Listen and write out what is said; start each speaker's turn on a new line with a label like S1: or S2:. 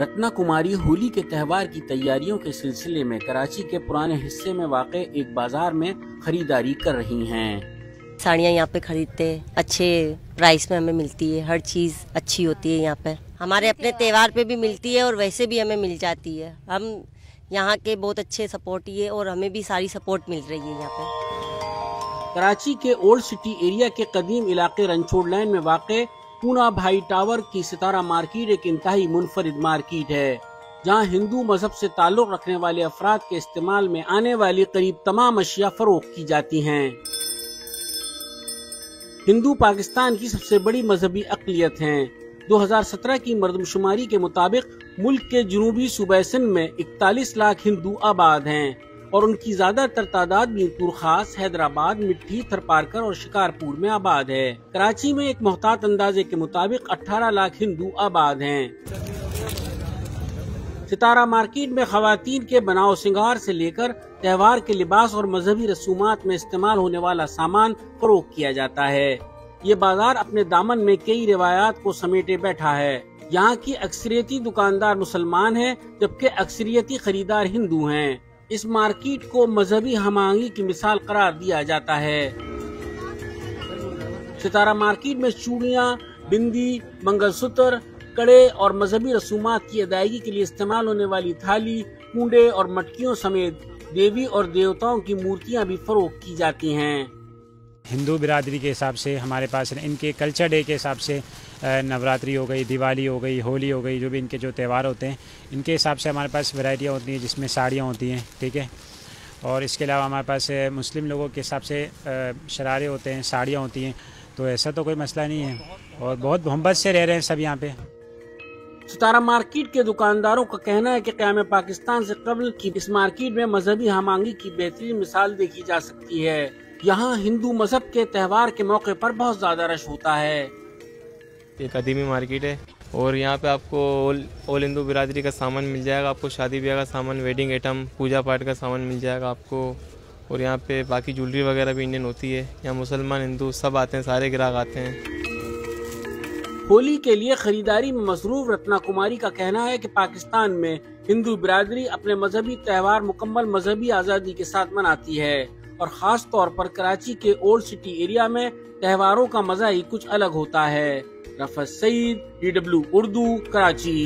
S1: رتنا کماری ہولی کے تہوار کی تیاریوں کے سلسلے میں کراچی کے پرانے حصے میں واقع ایک بازار میں خریداری کر رہی ہیں۔
S2: ساڑیاں یہاں پہ خریدتے ہیں، اچھے پرائس میں ہمیں ملتی ہے، ہر چیز اچھی ہوتی ہے یہاں پہ، ہمارے اپنے تہوار پہ بھی ملتی ہے اور ویسے بھی ہمیں مل جاتی ہے۔ ہم یہاں کے بہت اچھے سپورٹی ہے اور ہمیں بھی ساری سپورٹ مل رہی ہے یہاں پہ۔
S1: کراچی کے اولڈ سٹی ایریا کے قدیم علاقے رنچوڑ لین میں واقع پونا بھائی ٹاور کی ستارہ مارکیٹ ایک انتہائی منفرد مارکیٹ ہے، جہاں ہندو مذہب سے تعلق رکھنے والے افراد کے استعمال میں آنے والی قریب تمام اشیاء فروخت کی جاتی ہیں۔ ہندو پاکستان کی سب سے بڑی مذہبی اقلیت ہیں۔ 2017 کی مردم شماری کے مطابق ملک کے جنوبی صوبہ سندھ میں 41 لاکھ ہندو آباد ہیں اور ان کی زیادہ تر تعداد میرپور خاص، حیدرآباد، مٹھی، تھرپارکر اور شکارپور میں آباد ہے۔ کراچی میں ایک محتاط اندازے کے مطابق 18 لاکھ ہندو آباد ہیں۔ ستارہ مارکیٹ میں خواتین کے بناؤ سنگار سے لے کر تہوار کے لباس اور مذہبی رسومات میں استعمال ہونے والا سامان فروخت کیا جاتا ہے۔ یہ بازار اپنے دامن میں کئی روایات کو سمیٹے بیٹھا ہے۔ یہاں کی اکثریتی دکاندار مسلمان ہیں جبکہ اکثریتی خریدار ہندو ہیں۔ اس مارکیٹ کو مذہبی ہم آہنگی کی مثال قرار دیا جاتا ہے۔ ستارہ مارکیٹ میں چوڑیاں، بندی، منگل سوتر، کڑے اور مذہبی رسومات کی ادائیگی کے لیے استعمال ہونے والی تھالی، کنڈے اور مٹکیوں سمیت دیوی اور دیوتاؤں کی مورتیاں بھی فروخت کی جاتی ہیں۔
S3: ہندو برادری کے حساب سے ہمارے پاس ان کے کلچر ڈے کے حساب سے نوراتری ہو گئی، دیوالی ہو گئی، ہولی ہو گئی، جو بھی ان کے جو تہوار ہوتے ہیں ان کے حساب سے ہمارے پاس ورائٹیاں ہوتی ہیں، جس میں ساڑیاں ہوتی ہیں، ٹھیک ہے، اور اس کے علاوہ ہمارے پاس مسلم لوگوں کے حساب سے شرارے ہوتے ہیں، ساڑیاں ہوتی ہیں، تو ایسا تو کوئی مسئلہ نہیں ہے اور بہت محبت سے رہ رہے ہیں سب یہاں پہ۔
S1: ستارہ مارکیٹ کے دکانداروں کا کہنا ہے کہ قیام پاکستان سے قبل کی اس مارکیٹ میں مذہبی ہم آہنگی کی بہترین مثال دیکھی جا سکتی ہے۔ یہاں ہندو مذہب کے تہوار کے موقع پر بہت زیادہ رش ہوتا ہے۔
S4: یہ قدیمی مارکیٹ ہے اور یہاں پہ آپ کو آل ہندو برادری کا سامان مل جائے گا، آپ کو شادی بیاہ کا سامان، ویڈنگ آئٹم، پوجا پاٹ کا سامان مل جائے گا آپ کو، اور یہاں پہ باقی جولری وغیرہ بھی انڈین ہوتی ہے۔ یہاں مسلمان ہندو سب آتے ہیں، سارے گراہک آتے ہیں۔
S1: ہولی کے لیے خریداری میں مصروف رتنا کماری کا کہنا ہے کہ پاکستان میں ہندو برادری اپنے مذہبی تہوار مکمل مذہبی آزادی کے ساتھ مناتی ہے اور خاص طور پر کراچی کے اولڈ سٹی ایریا میں تہواروں کا مزہ ہی کچھ الگ ہوتا ہے۔ رفعت سعید، DW اردو، کراچی۔